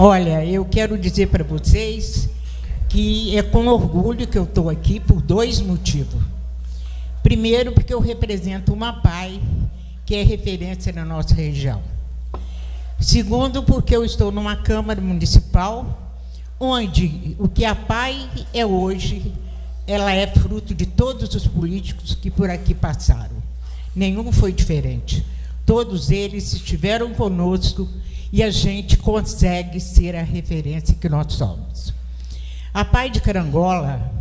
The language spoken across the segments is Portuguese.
Olha, eu quero dizer para vocês que é com orgulho que eu estou aqui por dois motivos. Primeiro, porque eu represento uma APAE, que é referência na nossa região. Segundo, porque eu estou numa Câmara Municipal, onde o que a APAE é hoje, ela é fruto de todos os políticos que por aqui passaram. Nenhum foi diferente. Todos eles estiveram conosco e a gente consegue ser a referência que nós somos. A APAE de Carangola,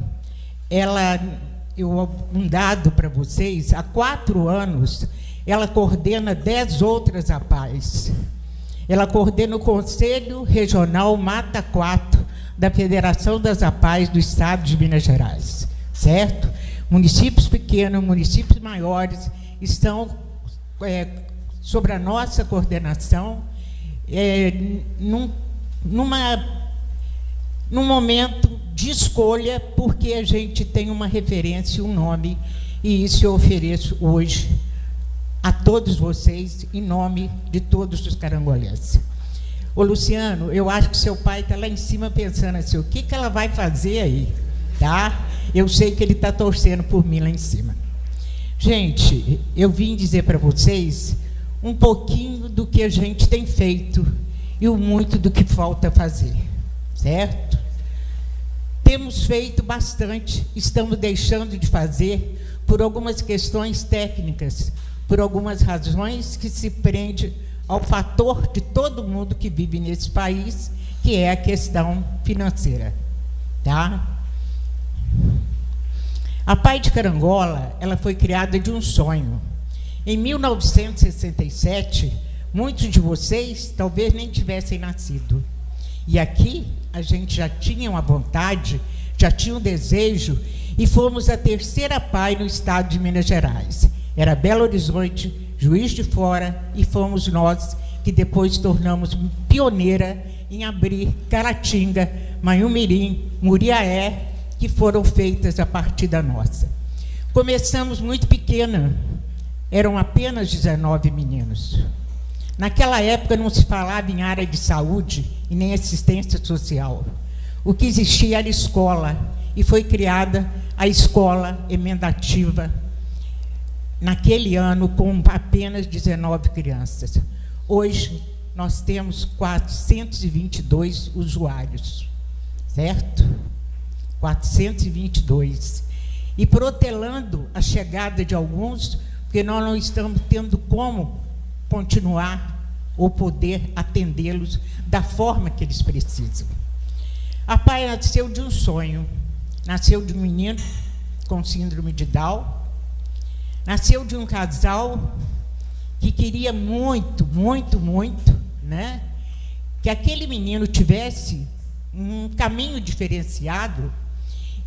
um dado para vocês, há 4 anos, ela coordena 10 outras APAEs. Ela coordena o Conselho Regional Mata 4 da Federação das APAEs do Estado de Minas Gerais, certo? Municípios pequenos, municípios maiores estão sobre a nossa coordenação num momento de escolha, porque a gente tem uma referência, um nome, e isso eu ofereço hoje a todos vocês, em nome de todos os carangolenses. Ô, Luciano, eu acho que seu pai está lá em cima pensando assim, o que ela vai fazer aí? Tá? Eu sei que ele está torcendo por mim lá em cima. Gente, eu vim dizer para vocês um pouquinho do que a gente tem feito e o muito do que falta fazer, certo? Temos feito bastante, estamos deixando de fazer por algumas questões técnicas, por algumas razões que se prende ao fator de todo mundo que vive nesse país, que é a questão financeira, tá? A APAE de Carangola, ela foi criada de um sonho. Em 1967, muitos de vocês talvez nem tivessem nascido. E aqui a gente já tinha uma vontade, já tinha um desejo, e fomos a terceira APAE no estado de Minas Gerais. Era Belo Horizonte, Juiz de Fora, e fomos nós que depois tornamos pioneira em abrir Caratinga, Manhumirim, Muriaé, que foram feitas a partir da nossa. Começamos muito pequena, eram apenas 19 meninos. Naquela época não se falava em área de saúde e nem assistência social. O que existia era escola, e foi criada a escola emendativa, naquele ano, com apenas 19 crianças. Hoje, nós temos 422 usuários, certo? 422. E protelando a chegada de alguns, porque nós não estamos tendo como continuar ou poder atendê-los da forma que eles precisam. A APAE nasceu de um sonho, nasceu de um menino com síndrome de Down, nasceu de um casal que queria muito, muito, muito, né, que aquele menino tivesse um caminho diferenciado,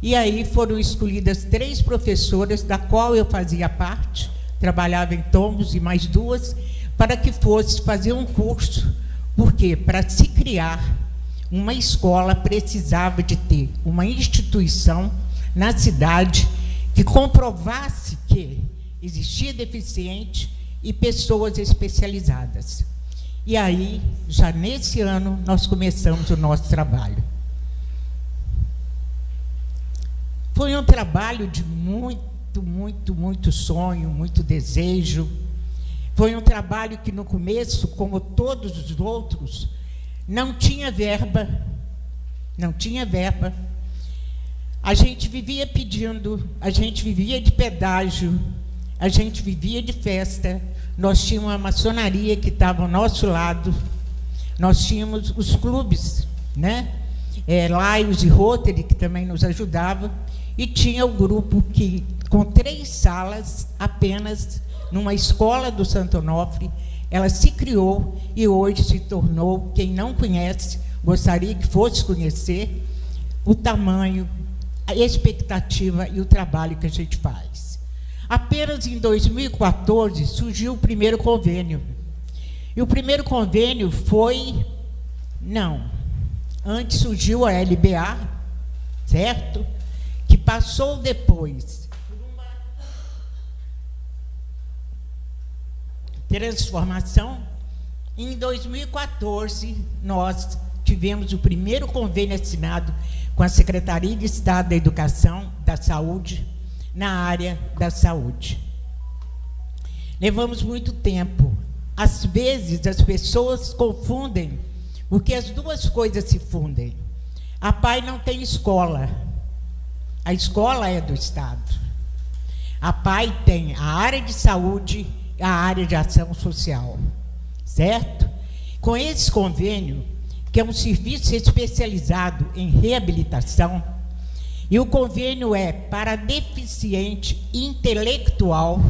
e aí foram escolhidas 3 professoras, da qual eu fazia parte, trabalhava em Tombos, e mais 2, para que fosse fazer um curso, porque para se criar uma escola precisava de ter uma instituição na cidade que comprovasse que existia deficiente e pessoas especializadas. E aí, já nesse ano, nós começamos o nosso trabalho. Foi um trabalho de muito, muito, muito sonho, muito desejo. Foi um trabalho que, no começo, como todos os outros, não tinha verba, não tinha verba. A gente vivia pedindo, a gente vivia de pedágio, a gente vivia de festa. Nós tínhamos uma maçonaria que estava ao nosso lado, nós tínhamos os clubes, né? Laios e Rotary, que também nos ajudavam, e tinha o grupo que, com 3 salas apenas, numa escola do Santo Onofre, ela se criou e hoje se tornou, quem não conhece, gostaria que fosse conhecer o tamanho, a expectativa e o trabalho que a gente faz. Apenas em 2014 surgiu o primeiro convênio. E o primeiro convênio foi... Não. Antes surgiu a LBA, certo? Que passou depois por uma transformação. Em 2014, nós tivemos o primeiro convênio assinado com a Secretaria de Estado da Educação, da Saúde, na área da saúde. Levamos muito tempo. Às vezes, as pessoas confundem, porque as duas coisas se fundem. A PAI não tem escola. A escola é do Estado. A PAI tem a área de saúde e a área de ação social. Certo? Com esse convênio, que é um serviço especializado em reabilitação, e o convênio é para deficiente intelectual.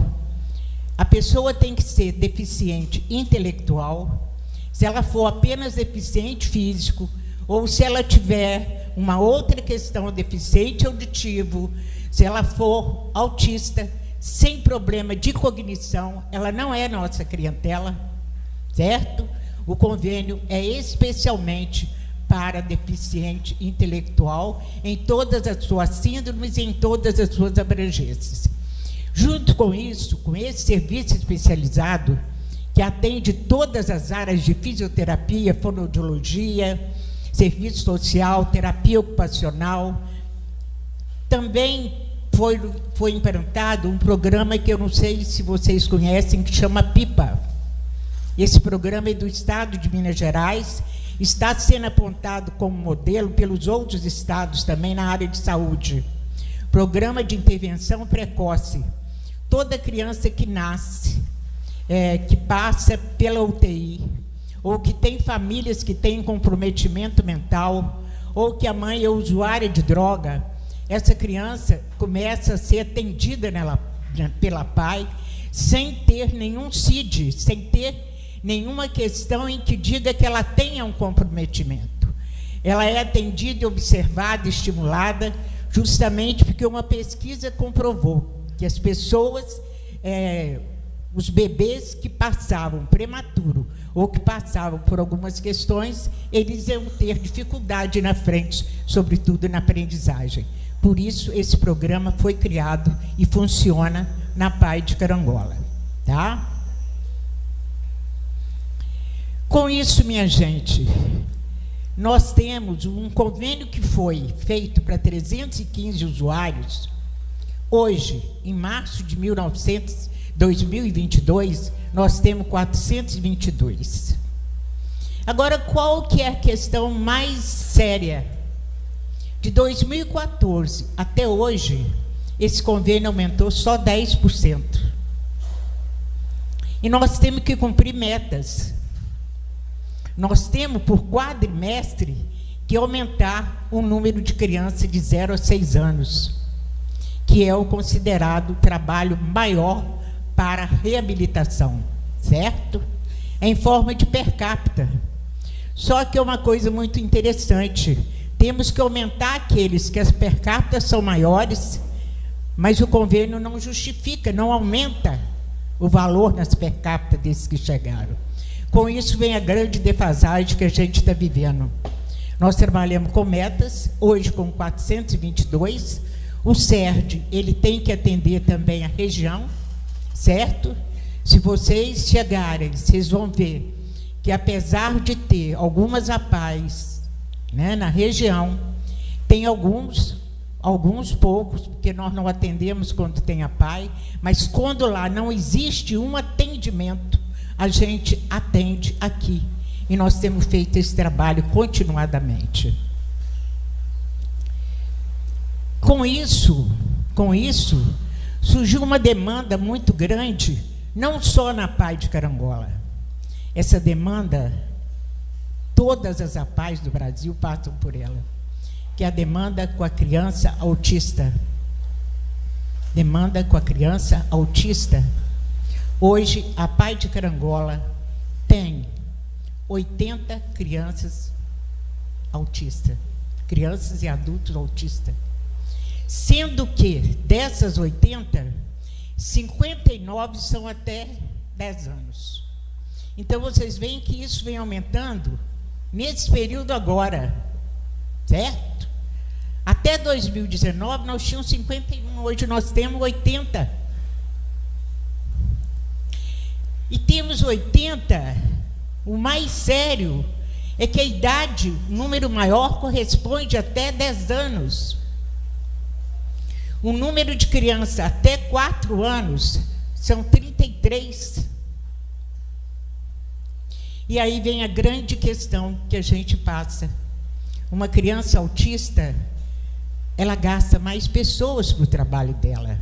A pessoa tem que ser deficiente intelectual. Se ela for apenas deficiente físico, ou se ela tiver uma outra questão, deficiente auditivo, se ela for autista, sem problema de cognição, ela não é nossa clientela, certo? O convênio é especialmente para deficiente intelectual, em todas as suas síndromes e em todas as suas abrangências. Junto com isso, com esse serviço especializado, que atende todas as áreas de fisioterapia, fonoaudiologia, serviço social, terapia ocupacional, também foi implantado um programa que eu não sei se vocês conhecem, que chama PIPA. Esse programa é do Estado de Minas Gerais, está sendo apontado como modelo pelos outros estados também na área de saúde. Programa de intervenção precoce. Toda criança que nasce, que passa pela UTI, ou que tem famílias que têm comprometimento mental, ou que a mãe é usuária de droga, essa criança começa a ser atendida pela PAI, sem ter nenhum CID, sem ter nenhuma questão em que diga que ela tenha um comprometimento. Ela é atendida, observada, estimulada, justamente porque uma pesquisa comprovou que as pessoas, os bebês que passavam prematuro ou que passavam por algumas questões, eles iam ter dificuldade na frente, sobretudo na aprendizagem. Por isso, esse programa foi criado e funciona na PAI de Carangola. Tá? Com isso, minha gente, nós temos um convênio que foi feito para 315 usuários. Hoje, em março de 2022, nós temos 422. Agora, qual que é a questão mais séria? De 2014 até hoje, esse convênio aumentou só 10%. E nós temos que cumprir metas. Nós temos, por quadrimestre, que aumentar o número de crianças de 0 a 6 anos, que é o considerado trabalho maior para reabilitação, certo? É em forma de per capita. Só que é uma coisa muito interessante. Temos que aumentar aqueles que as per capita são maiores, mas o convênio não justifica, não aumenta o valor nas per capita desses que chegaram. Com isso vem a grande defasagem que a gente está vivendo. Nós trabalhamos com metas, hoje com 422. O CERD, ele tem que atender também a região, certo? Se vocês chegarem, vocês vão ver que, apesar de ter algumas APAES, né, na região, tem alguns poucos, porque nós não atendemos quando tem APAE, mas quando lá não existe um atendimento, a gente atende aqui. E nós temos feito esse trabalho continuadamente. Com isso, surgiu uma demanda muito grande, não só na PAI de Carangola. Essa demanda, todas as APAES do Brasil passam por ela, que é a demanda com a criança autista. Demanda com a criança autista. Hoje, a PAI de Carangola tem 80 crianças autistas, crianças e adultos autistas. Sendo que, dessas 80, 59 são até 10 anos. Então, vocês veem que isso vem aumentando nesse período agora, certo? Até 2019, nós tínhamos 51, hoje nós temos 80. E temos 80, o mais sério é que a idade, o número maior, corresponde até 10 anos. O número de crianças até 4 anos são 33. E aí vem a grande questão que a gente passa. Uma criança autista, ela gasta mais pessoas para o trabalho dela.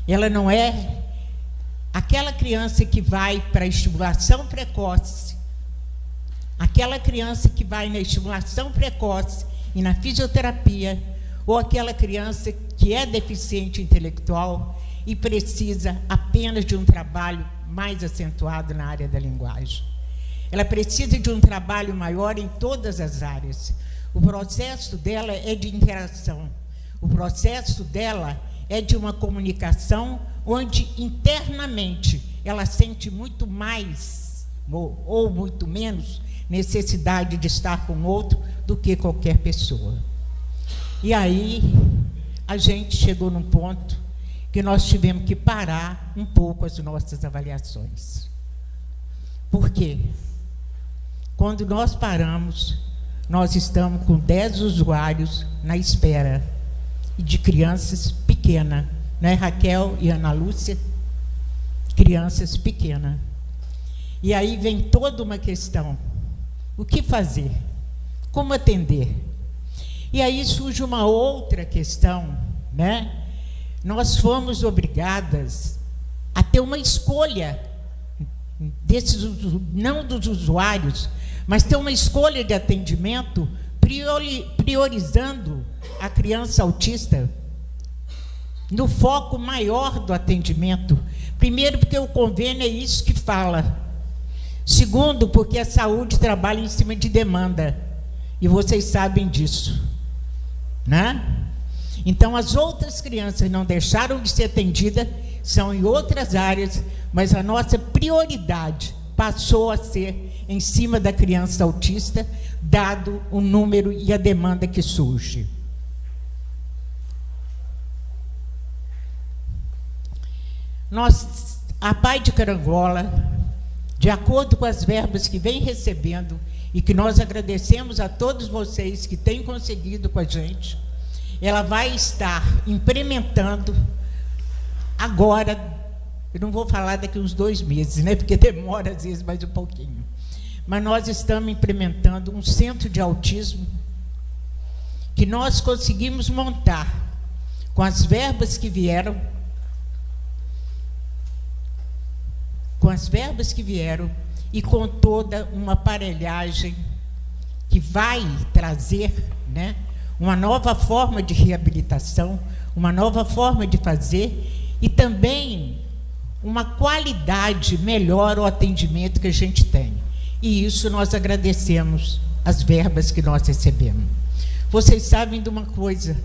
Ela não é aquela criança que vai para a estimulação precoce, aquela criança que vai na estimulação precoce e na fisioterapia, ou aquela criança que é deficiente intelectual e precisa apenas de um trabalho mais acentuado na área da linguagem. Ela precisa de um trabalho maior em todas as áreas. O processo dela é de interação. O processo dela é de uma comunicação onde internamente ela sente muito mais ou muito menos necessidade de estar com o outro do que qualquer pessoa. E aí a gente chegou num ponto que nós tivemos que parar um pouco as nossas avaliações. Por quê? Quando nós paramos, nós estamos com 10 usuários na espera, e de crianças pequenas, né, Raquel e Ana Lúcia? Crianças pequenas. E aí vem toda uma questão: o que fazer? Como atender? E aí surge uma outra questão, né? Nós fomos obrigadas a ter uma escolha desses, não dos usuários, mas ter uma escolha de atendimento priorizando a criança autista no foco maior do atendimento. Primeiro, porque o convênio é isso que fala. Segundo, porque a saúde trabalha em cima de demanda. E vocês sabem disso, né? Então, as outras crianças não deixaram de ser atendidas, são em outras áreas, mas a nossa prioridade passou a ser em cima da criança autista, dado o número e a demanda que surge. Nós, a Pai de Carangola, de acordo com as verbas que vem recebendo, e que nós agradecemos a todos vocês que têm conseguido com a gente, ela vai estar implementando agora, eu não vou falar daqui uns 2 meses, né, porque demora às vezes mais um pouquinho, mas nós estamos implementando um centro de autismo que nós conseguimos montar com as verbas que vieram, e com toda uma aparelhagem que vai trazer, né, uma nova forma de reabilitação, uma nova forma de fazer e também uma qualidade melhor ao atendimento que a gente tem. E isso nós agradecemos as verbas que nós recebemos. Vocês sabem de uma coisa: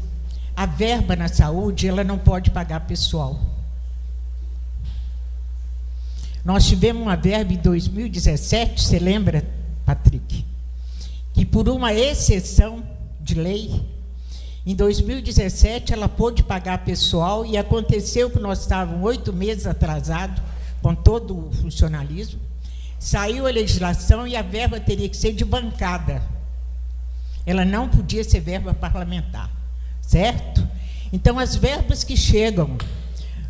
a verba na saúde, ela não pode pagar pessoal. Nós tivemos uma verba em 2017, você lembra, Patrick? Que por uma exceção de lei, em 2017 ela pôde pagar pessoal, e aconteceu que nós estávamos 8 meses atrasados com todo o funcionalismo. Saiu a legislação e a verba teria que ser de bancada. Ela não podia ser verba parlamentar, certo? Então, as verbas que chegam,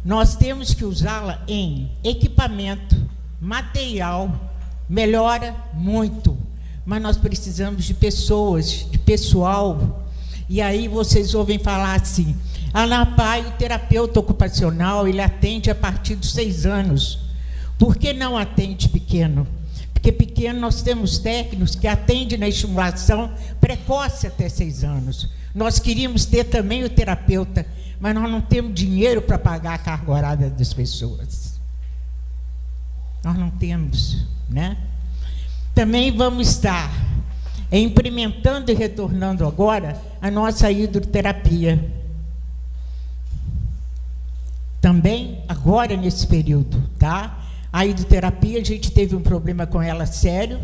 nós temos que usá-la em equipamento, material, melhora muito, mas nós precisamos de pessoas, de pessoal. E aí vocês ouvem falar assim: na PAI, o terapeuta ocupacional, ele atende a partir dos 6 anos. Por que não atende pequeno? Porque pequeno nós temos técnicos que atendem na estimulação precoce até 6 anos. Nós queríamos ter também o terapeuta, mas nós não temos dinheiro para pagar a carga horária das pessoas. Nós não temos, né? Também vamos estar implementando e retornando agora a nossa hidroterapia. Também agora nesse período, tá? A hidroterapia, a gente teve um problema com ela sério,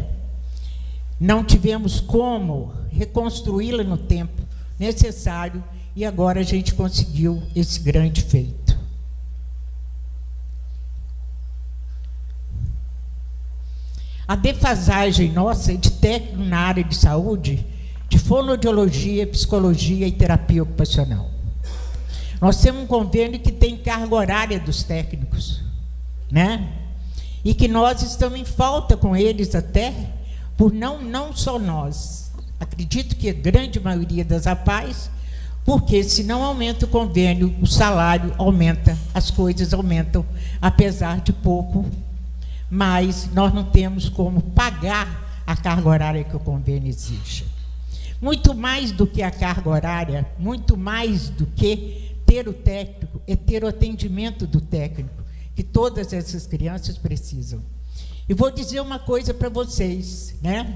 não tivemos como reconstruí-la no tempo necessário, e agora a gente conseguiu esse grande feito. A defasagem nossa é de técnico na área de saúde, de fonoaudiologia, psicologia e terapia ocupacional. Nós temos um convênio que tem carga horária dos técnicos, né? E que nós estamos em falta com eles até, por não só nós. Acredito que a grande maioria das APAES, porque se não aumenta o convênio, o salário aumenta, as coisas aumentam, apesar de pouco, mas nós não temos como pagar a carga horária que o convênio exige. Muito mais do que a carga horária, muito mais do que ter o técnico, é ter o atendimento do técnico, que todas essas crianças precisam. E vou dizer uma coisa para vocês, né?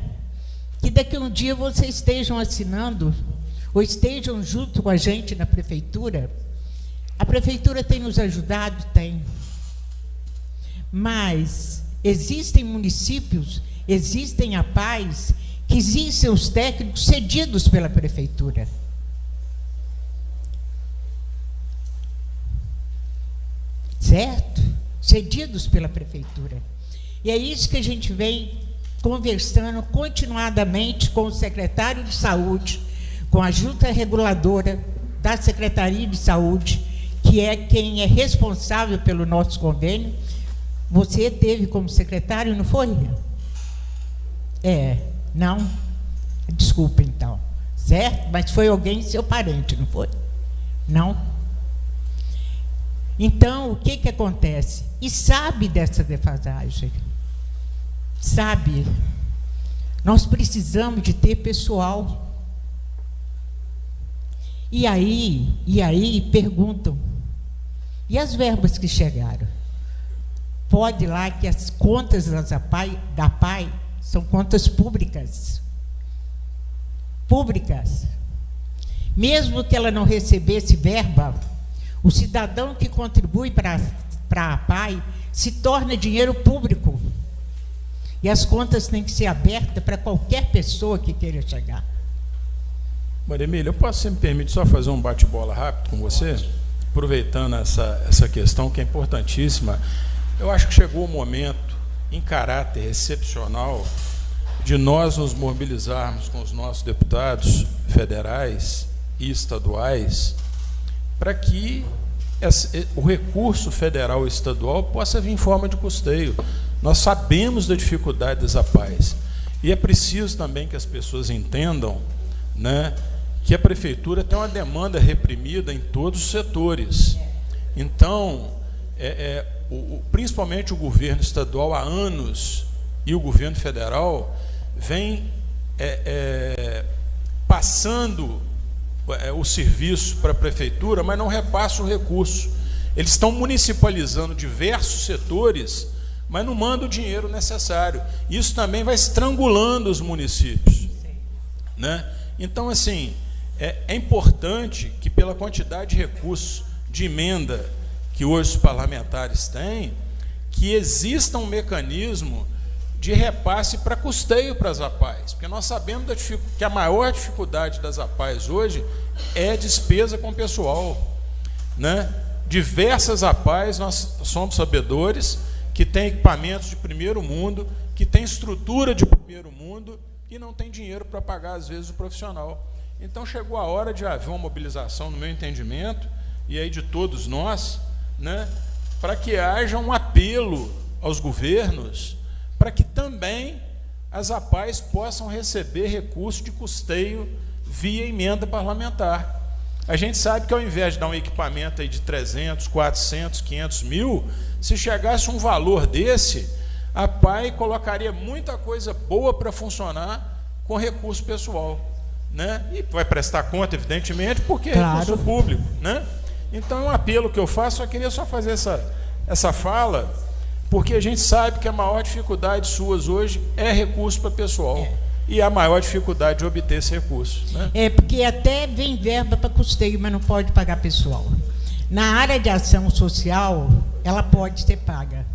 Que daqui a um dia vocês estejam assinando, ou estejam junto com a gente na prefeitura. A prefeitura tem nos ajudado? Tem. Mas existem municípios, existem APAES, que existem os técnicos cedidos pela prefeitura. Certo? Cedidos pela prefeitura. E é isso que a gente vem conversando continuadamente com o secretário de Saúde, com a junta reguladora da Secretaria de Saúde, que é quem é responsável pelo nosso convênio. Você teve como secretário, não foi? Não? Desculpa, então. Certo? Mas foi alguém seu parente, não foi? Não? Então, o que acontece? E sabe dessa defasagem? Sabe? Nós precisamos de ter pessoal. E aí perguntam, e as verbas que chegaram? Pode lá que as contas da APAE são contas públicas. Públicas. Mesmo que ela não recebesse verba, o cidadão que contribui para a APAE se torna dinheiro público. E as contas têm que ser abertas para qualquer pessoa que queira chegar. Maria Emília, você me permite só fazer um bate-bola rápido com você? Aproveitando essa questão que é importantíssima. Eu acho que chegou o momento, em caráter excepcional, de nós nos mobilizarmos com os nossos deputados federais e estaduais para que o recurso federal e estadual possa vir em forma de custeio. Nós sabemos da dificuldade das APAES e é preciso também que as pessoas entendam, né, que a prefeitura tem uma demanda reprimida em todos os setores. Então, principalmente o governo estadual há anos e o governo federal vem passando o serviço para a prefeitura, mas não repassa o recurso. Eles estão municipalizando diversos setores, mas não mandam o dinheiro necessário. Isso também vai estrangulando os municípios, né? Então, assim, é importante que, pela quantidade de recursos de emenda que hoje os parlamentares têm, que exista um mecanismo de repasse para custeio para as APAES, porque nós sabemos que a maior dificuldade das APAES hoje é despesa com pessoal, né? Diversas APAES, nós somos sabedores, que tem equipamentos de primeiro mundo, que tem estrutura de primeiro mundo e não tem dinheiro para pagar, às vezes, o profissional. Então, chegou a hora de haver uma mobilização, no meu entendimento, e aí de todos nós, né, para que haja um apelo aos governos para que também as APAES possam receber recurso de custeio via emenda parlamentar. A gente sabe que, ao invés de dar um equipamento aí de 300, 400, 500 mil, se chegasse um valor desse, a APAE colocaria muita coisa boa para funcionar com recurso pessoal, né? E vai prestar conta, evidentemente, porque é recurso público, né? Então, é um apelo que eu faço. Eu queria só fazer essa fala, porque a gente sabe que a maior dificuldade suas hoje é recurso para pessoal. E a maior dificuldade de obter esse recurso, né? Porque até vem verba para custeio, mas não pode pagar pessoal. Na área de ação social, ela pode ser paga,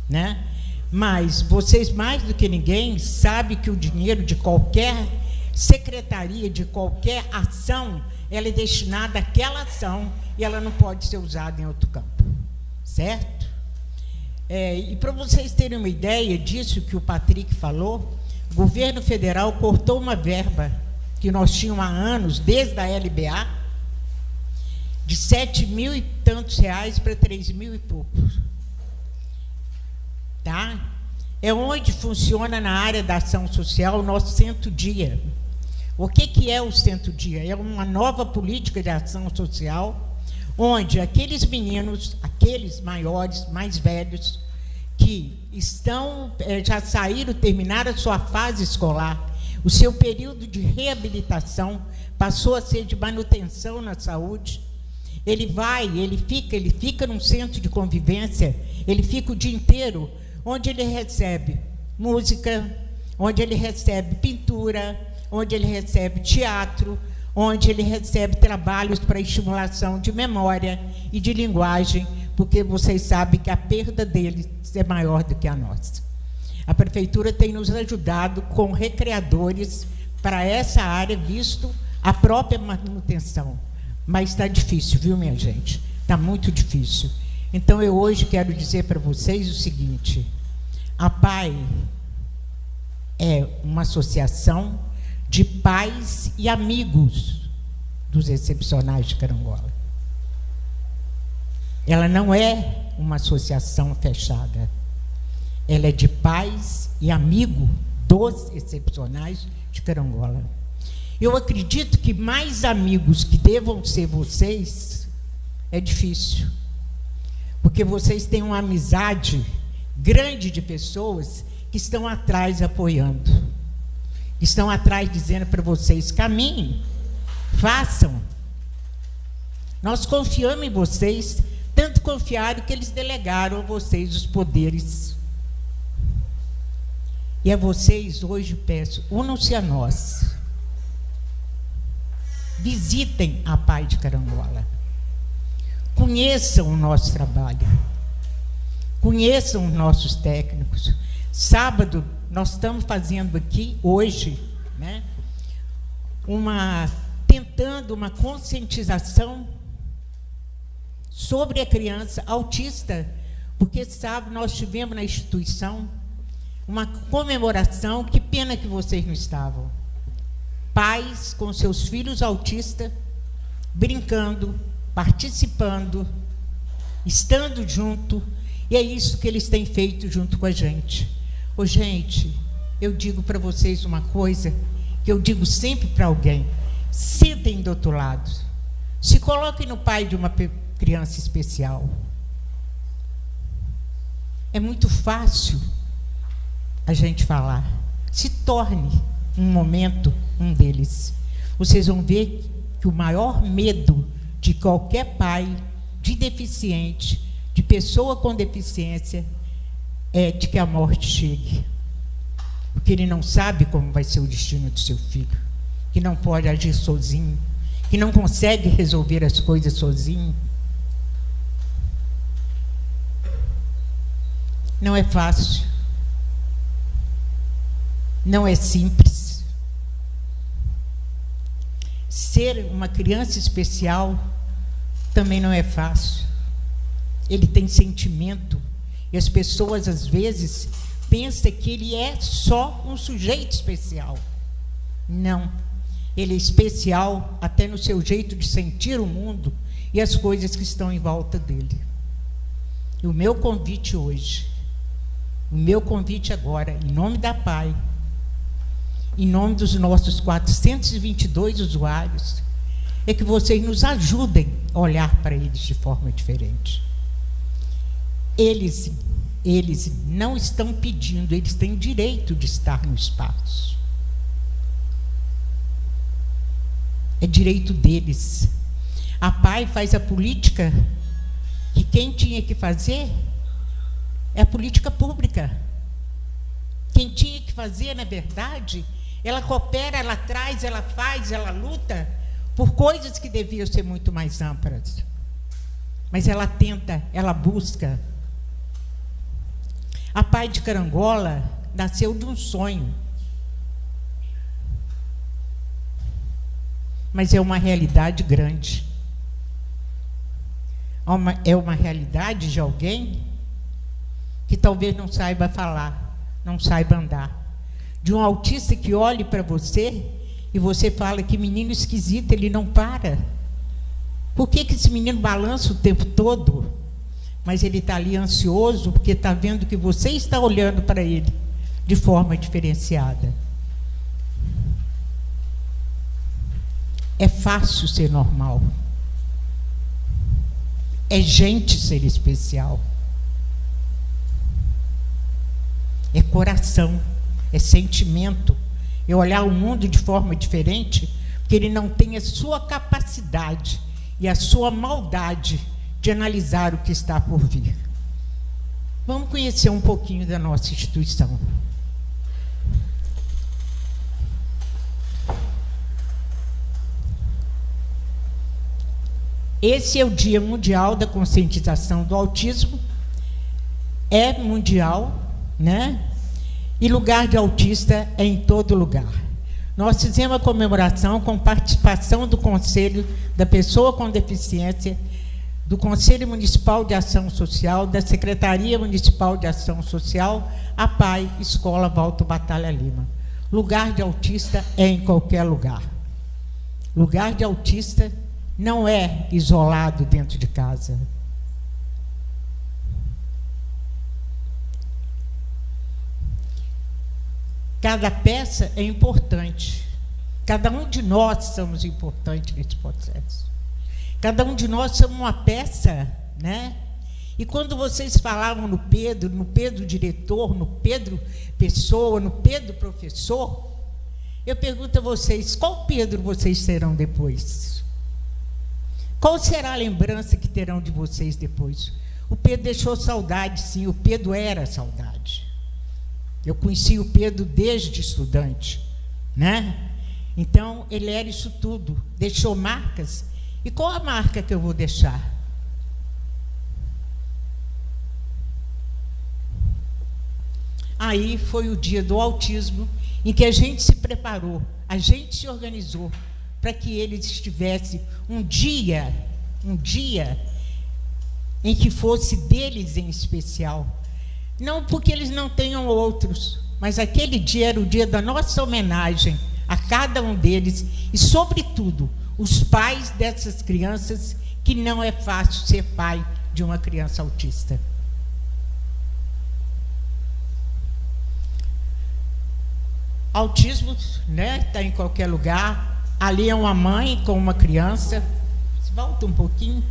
né? Mas vocês, mais do que ninguém, sabem que o dinheiro de qualquer secretaria, de qualquer ação, ela é destinada àquela ação e ela não pode ser usada em outro campo, certo? E para vocês terem uma ideia disso que o Patrick falou, o governo federal cortou uma verba que nós tínhamos há anos, desde a LBA, de 7.000 e tantos reais para 3.000 e poucos. Tá? É onde funciona na área da ação social o nosso centro-dia. O que é o centro-dia? É uma nova política de ação social, onde aqueles meninos, aqueles maiores, mais velhos, que estão, já saíram, terminaram a sua fase escolar, o seu período de reabilitação passou a ser de manutenção na saúde, ele fica num centro de convivência, ele fica o dia inteiro, onde ele recebe música, onde ele recebe pintura, onde ele recebe teatro, onde ele recebe trabalhos para estimulação de memória e de linguagem, porque vocês sabem que a perda deles é maior do que a nossa. A Prefeitura tem nos ajudado com recreadores para essa área, visto a própria manutenção. Mas está difícil, viu, minha gente? Está muito difícil. Então, eu hoje quero dizer para vocês o seguinte: a PAI é uma associação de pais e amigos dos excepcionais de Carangola. Ela não é uma associação fechada. Ela é de pais e amigo dos excepcionais de Carangola. Eu acredito que mais amigos que devam ser vocês é difícil, porque vocês têm uma amizade grande de pessoas que estão atrás apoiando, que estão atrás dizendo para vocês: caminhem, façam. Nós confiamos em vocês, tanto confiaram que eles delegaram a vocês os poderes. E a vocês hoje peço, unam-se a nós. Visitem a PAI de Carangola. Conheçam o nosso trabalho. Conheçam os nossos técnicos. Sábado, nós estamos fazendo aqui, hoje, né, tentando uma conscientização sobre a criança autista, porque, sabe, nós tivemos na instituição uma comemoração, que pena que vocês não estavam. Pais com seus filhos autistas, brincando, participando, estando junto, e é isso que eles têm feito junto com a gente. Ô, gente, eu digo para vocês uma coisa que eu digo sempre para alguém: sentem do outro lado, se coloquem no pai de uma criança especial. É muito fácil a gente falar. Se torne um momento um deles. Vocês vão ver que o maior medo de qualquer pai de deficiente, de pessoa com deficiência, é de que a morte chegue, porque ele não sabe como vai ser o destino do seu filho, que não pode agir sozinho, que não consegue resolver as coisas sozinho. Não é fácil, não é simples. Ser uma criança especial também não é fácil. Ele tem sentimento, e as pessoas às vezes pensam que ele é só um sujeito especial. Não, ele é especial até no seu jeito de sentir o mundo e as coisas que estão em volta dele. E o meu convite hoje, o meu convite agora, em nome da PAI, em nome dos nossos 422 usuários, é que vocês nos ajudem a olhar para eles de forma diferente. Eles não estão pedindo, eles têm direito de estar no espaço. É direito deles. A PAI faz a política que quem tinha que fazer é a política pública. Quem tinha que fazer, na verdade, ela coopera, ela traz, ela faz, ela luta por coisas que deviam ser muito mais amplas. Mas ela tenta, ela busca. A PAI de Carangola nasceu de um sonho. Mas é uma realidade grande. É uma realidade de alguém que talvez não saiba falar, não saiba andar. De um autista que olhe para você e você fala que menino esquisito, ele não para. Por que esse menino balança o tempo todo? Mas ele está ali ansioso porque está vendo que você está olhando para ele de forma diferenciada. É fácil ser normal. É gente ser especial. É coração, é sentimento. É olhar o mundo de forma diferente, porque ele não tem a sua capacidade e a sua maldade de analisar o que está por vir. Vamos conhecer um pouquinho da nossa instituição. Esse é o Dia Mundial da Conscientização do Autismo. É mundial, né? E lugar de autista é em todo lugar. Nós fizemos a comemoração com participação do Conselho da Pessoa com Deficiência, do Conselho Municipal de Ação Social, da Secretaria Municipal de Ação Social, a PAI, Escola Walter Batalha Lima. Lugar de autista é em qualquer lugar. Lugar de autista não é isolado dentro de casa. Cada peça é importante. Cada um de nós somos importantes nesse processo. Cada um de nós somos uma peça, né? E quando vocês falavam no Pedro diretor, no Pedro pessoa, no Pedro professor, eu pergunto a vocês, qual Pedro vocês serão depois? Qual será a lembrança que terão de vocês depois? O Pedro deixou saudade, sim, o Pedro era saudade. Eu conheci o Pedro desde estudante, né? Então, ele era isso tudo, deixou marcas. E qual a marca que eu vou deixar? Aí foi o dia do autismo, em que a gente se preparou, a gente se organizou para que eles estivessem um dia em que fosse deles em especial. Não porque eles não tenham outros, mas aquele dia era o dia da nossa homenagem a cada um deles e, sobretudo, os pais dessas crianças, que não é fácil ser pai de uma criança autista. Autismo, né, está em qualquer lugar. Ali é uma mãe com uma criança. Volta um pouquinho.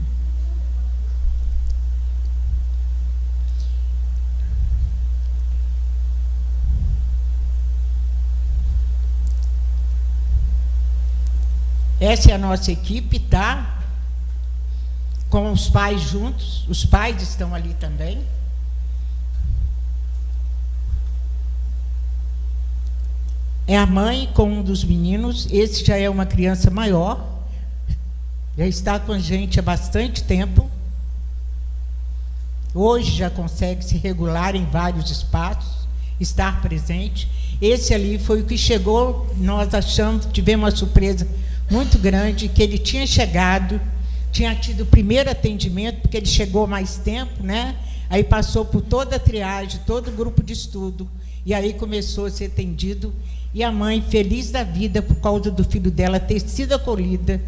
Essa é a nossa equipe, tá? Com os pais juntos. Os pais estão ali também. É a mãe com um dos meninos. Esse já é uma criança maior. Já está com a gente há bastante tempo. Hoje já consegue se regular em vários espaços, estar presente. Esse ali foi o que chegou. Nós achamos, tivemos uma surpresa muito grande, que ele tinha chegado, tinha tido o primeiro atendimento, porque ele chegou mais tempo, né? Aí passou por toda a triagem, todo o grupo de estudo, e aí começou a ser atendido, e a mãe, feliz da vida, por causa do filho dela ter sido acolhida,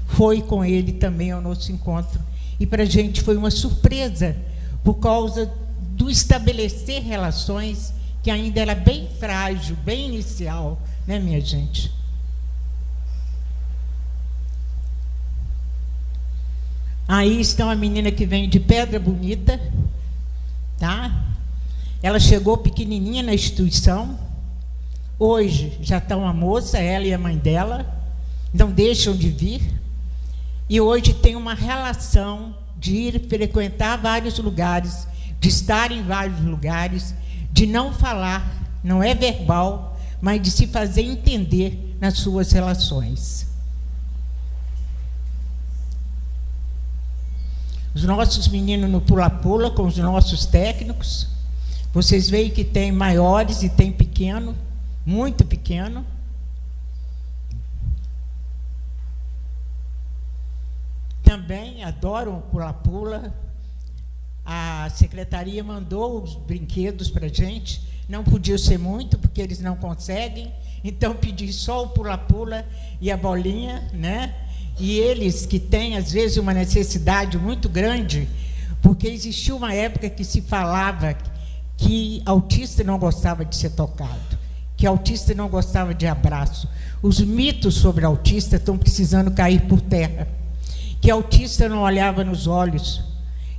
foi com ele também ao nosso encontro. E para a gente foi uma surpresa, por causa do estabelecer relações, que ainda era bem frágil, bem inicial, né, minha gente? Aí está uma menina que vem de Pedra Bonita, tá? Ela chegou pequenininha na instituição. Hoje já está uma moça, ela e a mãe dela, não deixam de vir. E hoje tem uma relação de ir frequentar vários lugares, de estar em vários lugares, de não falar, não é verbal, mas de se fazer entender nas suas relações. Os nossos meninos no pula-pula, com os nossos técnicos, vocês veem que tem maiores e tem pequeno, muito pequeno. Também adoram o pula-pula. a secretaria mandou os brinquedos para a gente, não podia ser muito, porque eles não conseguem, então pedi só o pula-pula e a bolinha, né? E eles que têm, às vezes, uma necessidade muito grande, porque existiu uma época que se falava que autista não gostava de ser tocado, que autista não gostava de abraço. Os mitos sobre autista estão precisando cair por terra, que autista não olhava nos olhos,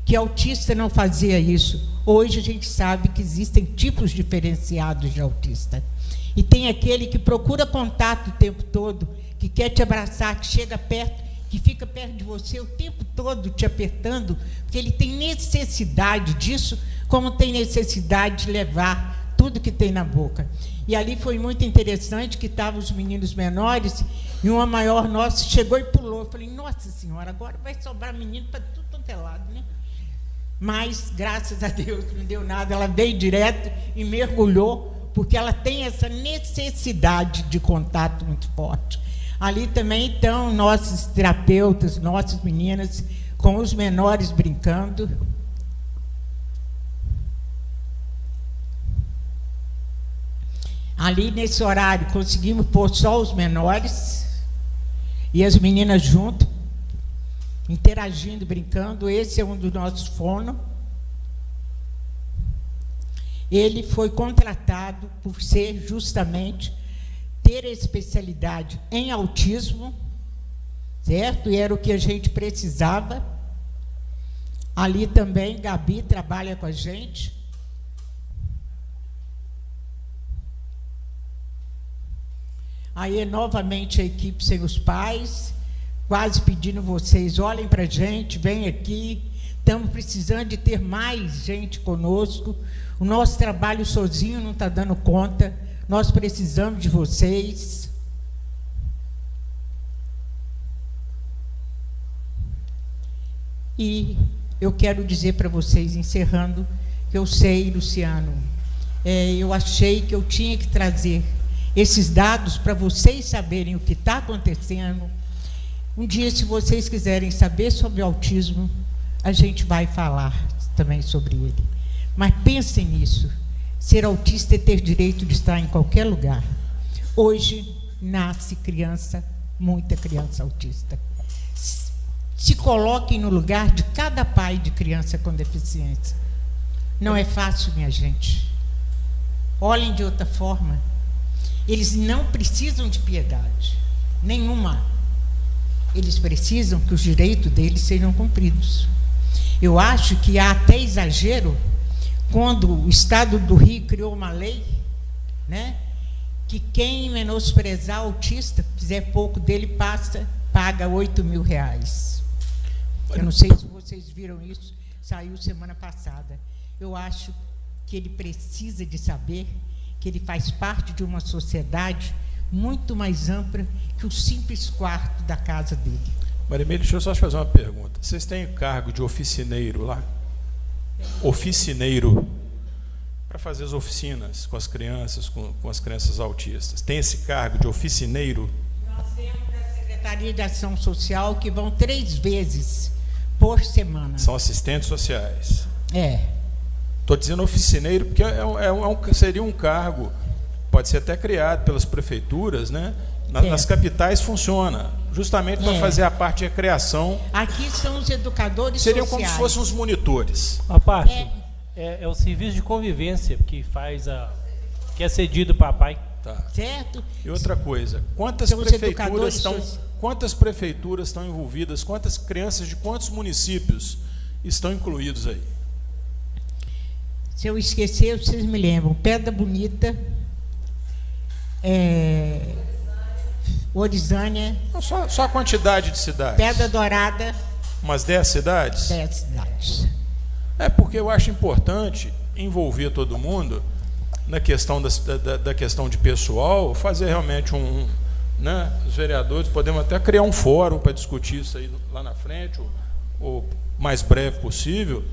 que autista não fazia isso. Hoje a gente sabe que existem tipos diferenciados de autista. E tem aquele que procura contato o tempo todo, que quer te abraçar, que chega perto, que fica perto de você o tempo todo te apertando, porque ele tem necessidade disso, como tem necessidade de levar tudo que tem na boca. E ali foi muito interessante, que estavam os meninos menores, e uma maior nossa chegou e pulou. Eu falei, nossa senhora, agora vai sobrar menino para tudo quanto é lado, né? Mas, graças a Deus, não deu nada, ela veio direto e mergulhou, porque ela tem essa necessidade de contato muito forte. Ali também estão nossos terapeutas, nossas meninas, com os menores brincando. Ali, nesse horário, conseguimos pôr só os menores e as meninas junto, interagindo, brincando. Esse é um dos nossos fono. Ele foi contratado por ser justamente ter especialidade em autismo, certo? E era o que a gente precisava. Ali também, Gabi trabalha com a gente. Aí, novamente, a equipe sem os pais, quase pedindo vocês, olhem para a gente, vem aqui, estamos precisando de ter mais gente conosco, o nosso trabalho sozinho não está dando conta, nós precisamos de vocês. E eu quero dizer para vocês, encerrando, que eu sei, Luciano, eu achei que eu tinha que trazer esses dados para vocês saberem o que está acontecendo. Um dia, se vocês quiserem saber sobre o autismo, a gente vai falar também sobre ele. Mas pensem nisso. Ser autista é ter direito de estar em qualquer lugar. Hoje nasce criança, muita criança autista. Se coloquem no lugar de cada pai de criança com deficiência. Não é fácil, minha gente. Olhem de outra forma. Eles não precisam de piedade nenhuma. Eles precisam que os direitos deles sejam cumpridos. Eu acho que há até exagero quando o Estado do Rio criou uma lei, né, que quem menosprezar autista, fizer pouco dele, paga R$8.000. Eu não sei se vocês viram isso, saiu semana passada. Eu acho que ele precisa de saber que ele faz parte de uma sociedade muito mais ampla que o simples quarto da casa dele. Marimê, deixa eu só te fazer uma pergunta. Vocês têm cargo de oficineiro lá? Oficineiro, para fazer as oficinas com as crianças autistas. Tem esse cargo de oficineiro? Nós temos a Secretaria de Ação Social que vão 3 vezes por semana. São assistentes sociais. É. Estou dizendo oficineiro porque seria um cargo, pode ser até criado pelas prefeituras, né? Nas capitais funciona, justamente para fazer a parte de recreação. Aqui são os educadores Seriam sociais. como se fossem os monitores. A parte é o serviço de convivência que que é cedido para papai. Tá. Certo? E outra coisa, quantas prefeituras estão envolvidas, quantas crianças de quantos municípios estão incluídos aí? Se eu esquecer, vocês me lembram. Pedra Bonita, Orizânia. Só a quantidade de cidades. Pedra Dourada. Umas 10 cidades? 10 cidades. É porque eu acho importante envolver todo mundo na questão da questão de pessoal, fazer realmente né, os vereadores, podemos até criar um fórum para discutir isso aí lá na frente, o mais breve possível,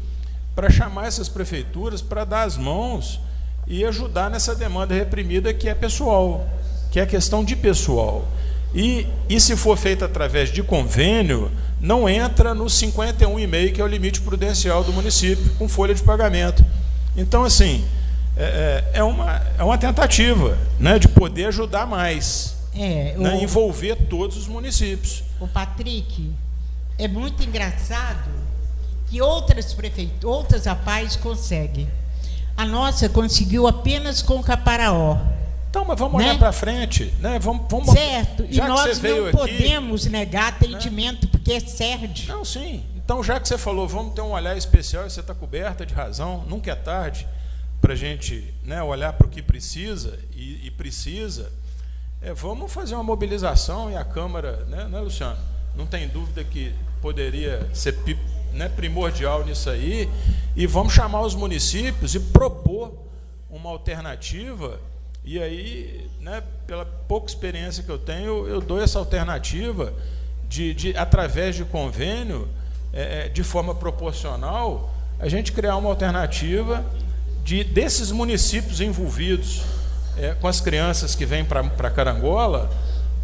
para chamar essas prefeituras para dar as mãos e ajudar nessa demanda reprimida que é pessoal, que é questão de pessoal. E se for feito através de convênio, não entra no 51,5, que é o limite prudencial do município, com folha de pagamento. Então, assim, é uma tentativa, né, de poder ajudar mais, né, envolver todos os municípios. O Patrick, é muito engraçado que outras APAES conseguem. A nossa conseguiu apenas com Caparaó. Então, mas vamos olhar para frente, né? Vamos, certo, e nós não podemos negar atendimento, porque é SERD. Não, sim. Então, já que você falou, vamos ter um olhar especial, e você está coberta de razão, nunca é tarde para a gente, né, olhar para o que precisa, e precisa, vamos fazer uma mobilização, e a Câmara, né, Luciano? Não tem dúvida que poderia ser, né, primordial nisso aí, e vamos chamar os municípios e propor uma alternativa. E aí, né, pela pouca experiência que eu tenho, eu dou essa alternativa de através de convênio, de forma proporcional, a gente criar uma alternativa desses municípios envolvidos com as crianças que vêm para Carangola,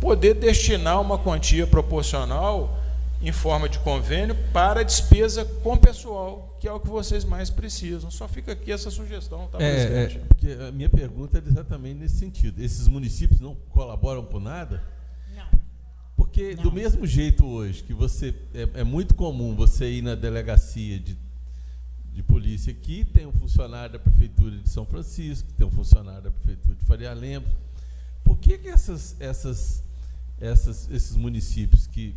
poder destinar uma quantia proporcional em forma de convênio para a despesa com pessoal, que é o que vocês mais precisam. Só fica aqui essa sugestão, tá, presidente? Porque a minha pergunta é exatamente nesse sentido. Esses municípios não colaboram por nada? Não. Porque do mesmo jeito hoje, que você é muito comum você ir na delegacia de polícia aqui, tem um funcionário da Prefeitura de São Francisco, tem um funcionário da Prefeitura de Faria Lemos. Por que esses municípios que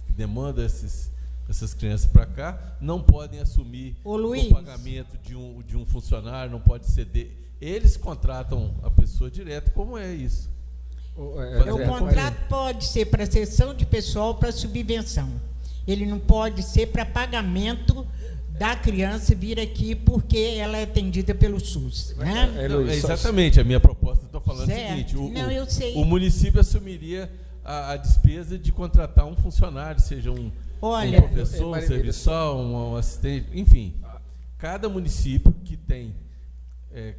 demandam essas crianças para cá não podem assumir o pagamento de um funcionário, não pode ceder? Eles contratam a pessoa direto. Como é isso? O contrato pode ser para cessão de pessoal, para subvenção. Ele não pode ser para pagamento da criança vir aqui porque ela é atendida pelo SUS, né? Exatamente, a minha proposta, estou falando o seguinte, eu sei. O município assumiria a despesa de contratar um funcionário, seja um professor, um serviçal, um assistente, enfim. Cada município que tem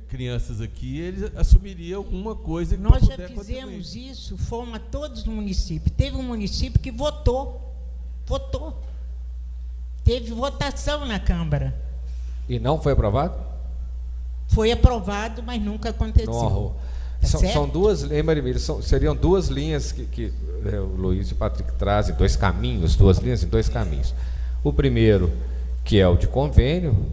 crianças aqui, ele assumiria alguma coisa. Nós já fizemos isso, fomos a todos os municípios. Teve um município que votou. Teve votação na Câmara. E não foi aprovado? Foi aprovado, mas nunca aconteceu. São duas, Marimir, seriam duas linhas que o Luiz e o Patrick trazem, duas linhas em dois caminhos. O primeiro, que é o de convênio,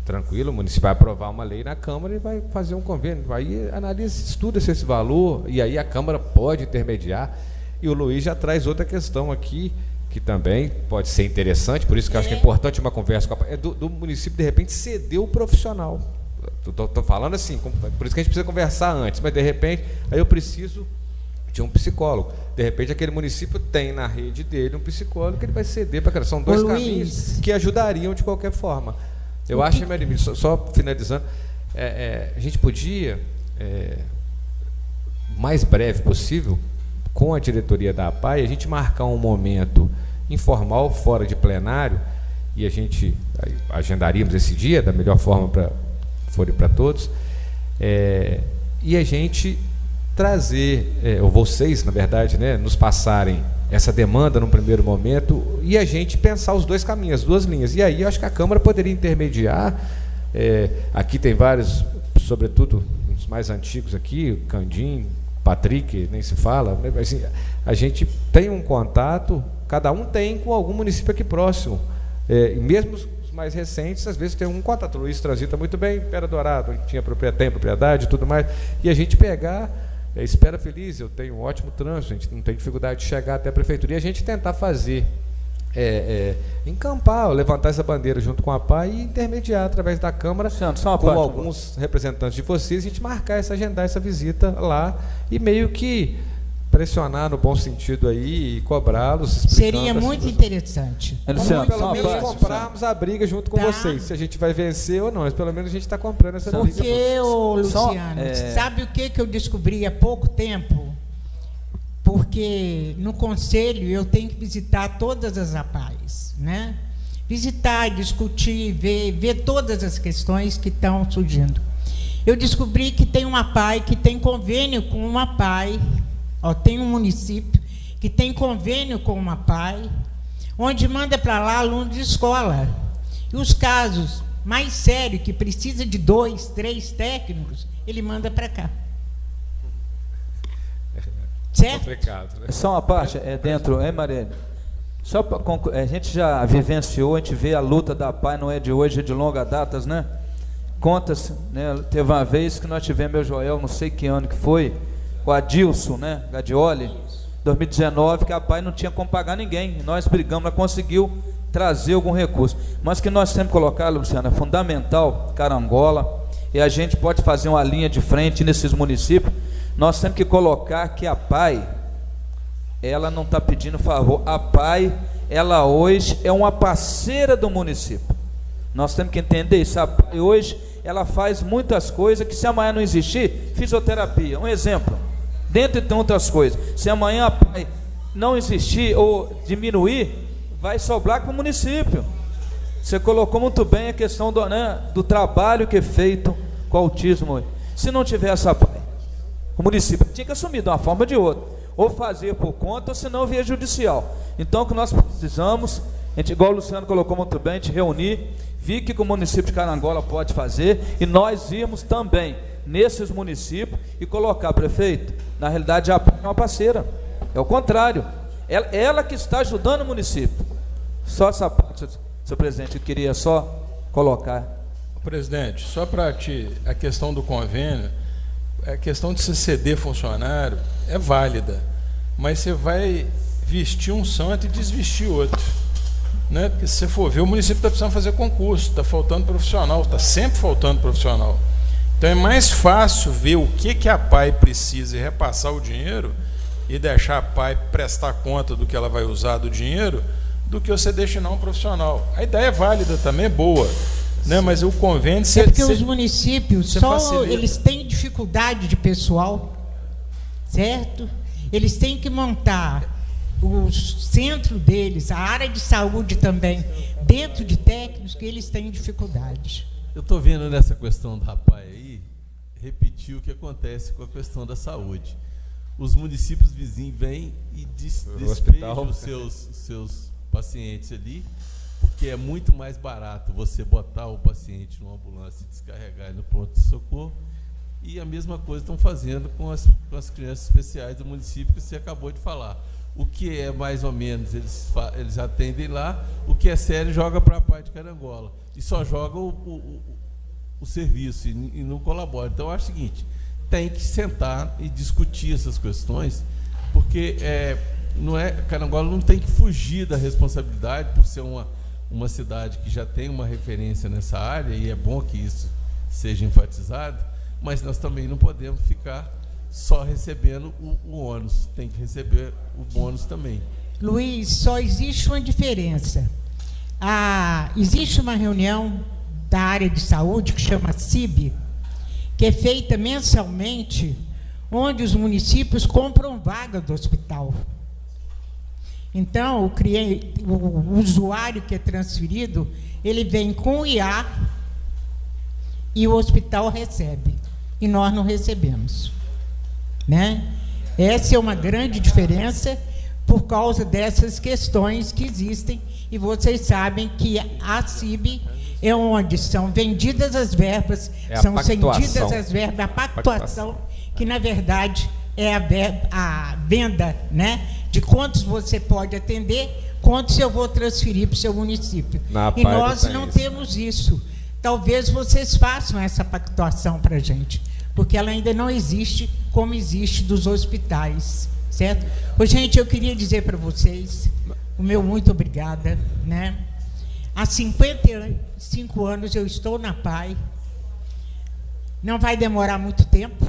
tranquilo, o município vai aprovar uma lei na Câmara e vai fazer um convênio, aí analisa, estuda esse valor, e aí a Câmara pode intermediar. E o Luiz já traz outra questão aqui, que também pode ser interessante, por isso que eu acho que é importante uma conversa do município, de repente, ceder o profissional. Estou falando assim, por isso que a gente precisa conversar antes, mas de repente, aí eu preciso de um psicólogo. De repente, aquele município tem na rede dele um psicólogo que ele vai ceder para criança. São dois caminhos que ajudariam de qualquer forma. Eu acho, Marimir, só finalizando, a gente podia, o mais breve possível, com a diretoria da APAE, a gente marcar um momento informal, fora de plenário, e a gente agendaríamos esse dia da melhor forma para todos, e a gente trazer, ou vocês, na verdade, né, nos passarem essa demanda num primeiro momento, e a gente pensar os dois caminhos, as duas linhas. E aí eu acho que a Câmara poderia intermediar. Aqui tem vários, sobretudo os mais antigos aqui, o Candim, Patrick, nem se fala, né? Assim, a gente tem um contato, cada um tem com algum município aqui próximo, e mesmo os mais recentes, às vezes tem um contato. O Luiz transita muito bem, Pera Dourado tem propriedade e tudo mais, e a gente pegar, Espera Feliz, eu tenho um ótimo trânsito, a gente não tem dificuldade de chegar até a prefeitura, e a gente tentar fazer, encampar, levantar essa bandeira junto com a PAI e intermediar através da Câmara, com alguns representantes de vocês, a gente marcar agendar essa visita lá e meio que pressionar no bom sentido aí e cobrá-los. Seria muito interessante. Pelo menos comprarmos a briga junto com vocês. Se a gente vai vencer ou não, mas pelo menos a gente está comprando essa briga. Porque, Luciano, sabe o que eu descobri há pouco tempo? Porque no Conselho eu tenho que visitar todas as APAES, né? Visitar, discutir, ver todas as questões que estão surgindo. Eu descobri que tem uma PAI que tem convênio com uma PAI, tem um município que tem convênio com uma PAI, onde manda para lá aluno de escola. E os casos mais sérios, que precisa de 2, 3 técnicos, ele manda para cá. Certo? Complicado, né? Só uma parte, dentro, hein, Mariane? Só pra a gente já vivenciou, a gente vê a luta da PAI, não é de hoje, é de longa datas, né? Conta-se, né? Teve uma vez que nós tivemos, meu Joel, não sei que ano que foi, com a Dilson, né? Gadioli, 2019, que a PAI não tinha como pagar ninguém. Nós brigamos, ela conseguiu trazer algum recurso. Mas que nós temos que colocar, Luciana, é fundamental, Carangola, e a gente pode fazer uma linha de frente nesses municípios. Nós temos que colocar que a PAI, ela não está pedindo favor. A PAI, ela hoje é uma parceira do município. Nós temos que entender isso. A PAI hoje, ela faz muitas coisas que, se amanhã não existir, fisioterapia, um exemplo, dentre outras coisas. Se amanhã a PAI não existir ou diminuir, vai sobrar para o município. Você colocou muito bem a questão do, né, do trabalho que é feito com o autismo. Se não tiver essa PAI, o município tinha que assumir de uma forma ou de outra, ou fazer por conta, ou senão via judicial. Então, o que nós precisamos, a gente, igual o Luciano colocou muito bem, a gente reunir, ver o que o município de Carangola pode fazer, e nós irmos também nesses municípios e colocar, prefeito, na realidade a PAI é uma parceira, é o contrário, ela que está ajudando o município. Só essa parte, senhor presidente, eu queria só colocar. Presidente, só para a questão do convênio, a questão de se ceder funcionário é válida, mas você vai vestir um santo e desvestir outro, né? Porque se você for ver, o município está precisando fazer concurso, está faltando profissional, está sempre faltando profissional. Então é mais fácil ver o que a PAI precisa e repassar o dinheiro e deixar a PAI prestar conta do que ela vai usar do dinheiro, do que você destinar um profissional. A ideia é válida também, é boa, né? Mas o convênio... É porque os municípios, só eles têm dificuldade de pessoal, certo? Eles têm que montar o centro deles, a área de saúde também, dentro de técnicos, que eles têm dificuldades. Eu estou vendo nessa questão da PAI aí, repetir o que acontece com a questão da saúde. Os municípios vizinhos vêm e despejam os seus pacientes ali, porque é muito mais barato você botar o paciente numa ambulância e descarregar ele no pronto de socorro, e a mesma coisa estão fazendo com as crianças especiais do município, que você acabou de falar. O que é mais ou menos, eles atendem lá, o que é sério joga para a PAI de Carangola, e só joga o serviço e não colabora. Então, eu acho o seguinte, tem que sentar e discutir essas questões, porque Carangola não tem que fugir da responsabilidade, por ser uma cidade que já tem uma referência nessa área, e é bom que isso seja enfatizado, mas nós também não podemos ficar só recebendo o ônus, tem que receber o bônus também. Luiz, só existe uma diferença. Existe uma reunião da área de saúde que chama CIB, que é feita mensalmente, onde os municípios compram vaga do hospital. Então, o usuário que é transferido, ele vem com o IA e o hospital recebe, e nós não recebemos, né? Essa é uma grande diferença por causa dessas questões que existem, e vocês sabem que a CIB é onde são vendidas as verbas, são vendidas as verbas da pactuação, que na verdade é a venda, né, de quantos você pode atender, quantos eu vou transferir para o seu município. E nós não temos isso. Talvez vocês façam essa pactuação para a gente, porque ela ainda não existe como existe dos hospitais, certo? Gente, eu queria dizer para vocês, o meu muito obrigada, né? Há 55 anos eu estou na PAI, não vai demorar muito tempo,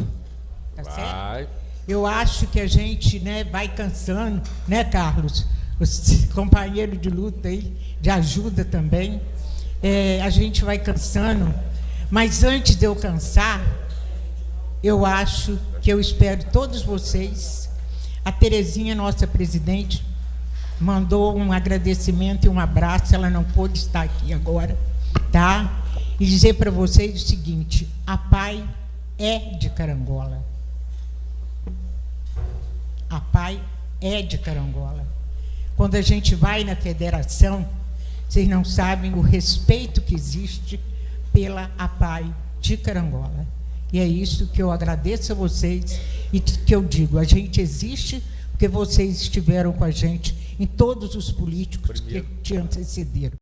tá certo? Eu acho que a gente, né, vai cansando, né, Carlos? Os companheiros de luta aí, de ajuda também, a gente vai cansando, mas antes de eu cansar, eu acho que eu espero todos vocês. A Terezinha, nossa presidente, mandou um agradecimento e um abraço, ela não pôde estar aqui agora, tá? E dizer para vocês o seguinte, a PAI é de Carangola. A PAI é de Carangola. Quando a gente vai na federação, vocês não sabem o respeito que existe pela APAI de Carangola. E é isso que eu agradeço a vocês e que eu digo, a gente existe porque vocês estiveram com a gente em todos os políticos que te antecederam.